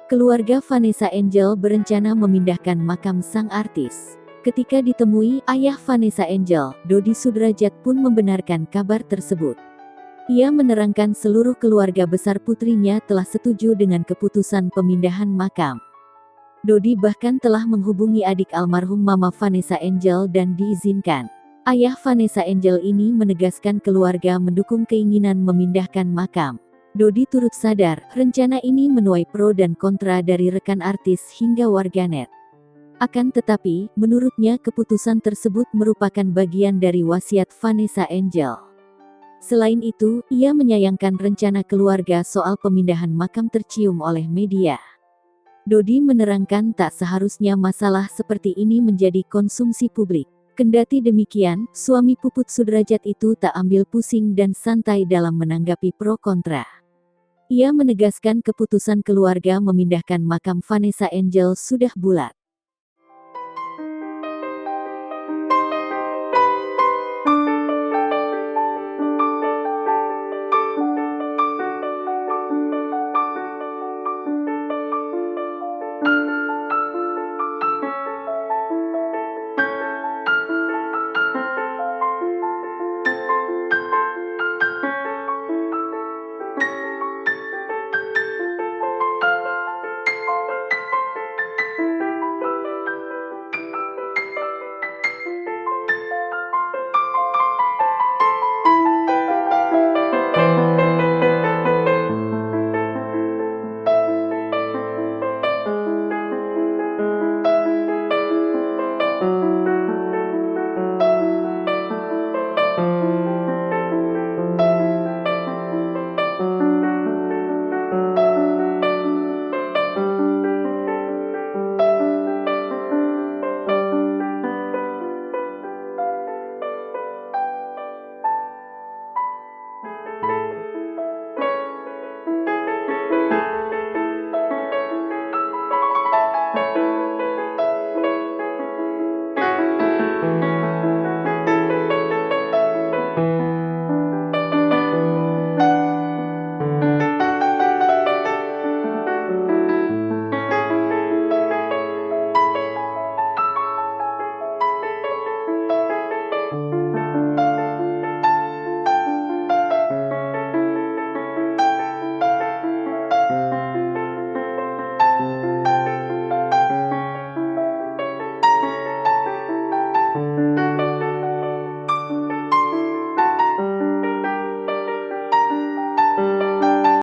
Keluarga Vanessa Angel berencana memindahkan makam sang artis. Ketika ditemui, ayah Vanessa Angel, Dodi Sudrajat pun membenarkan kabar tersebut. Ia menerangkan seluruh keluarga besar putrinya telah setuju dengan keputusan pemindahan makam. Dodi bahkan telah menghubungi adik almarhum Mama Vanessa Angel dan diizinkan. Ayah Vanessa Angel ini menegaskan keluarga mendukung keinginan memindahkan makam. Dodi turut sadar, rencana ini menuai pro dan kontra dari rekan artis hingga warganet. Akan tetapi, menurutnya keputusan tersebut merupakan bagian dari wasiat Vanessa Angel. Selain itu, ia menyayangkan rencana keluarga soal pemindahan makam tercium oleh media. Dodi menerangkan tak seharusnya masalah seperti ini menjadi konsumsi publik. Kendati demikian, suami Puput Sudrajat itu tak ambil pusing dan santai dalam menanggapi pro kontra. Ia menegaskan keputusan keluarga memindahkan makam Vanessa Angel sudah bulat.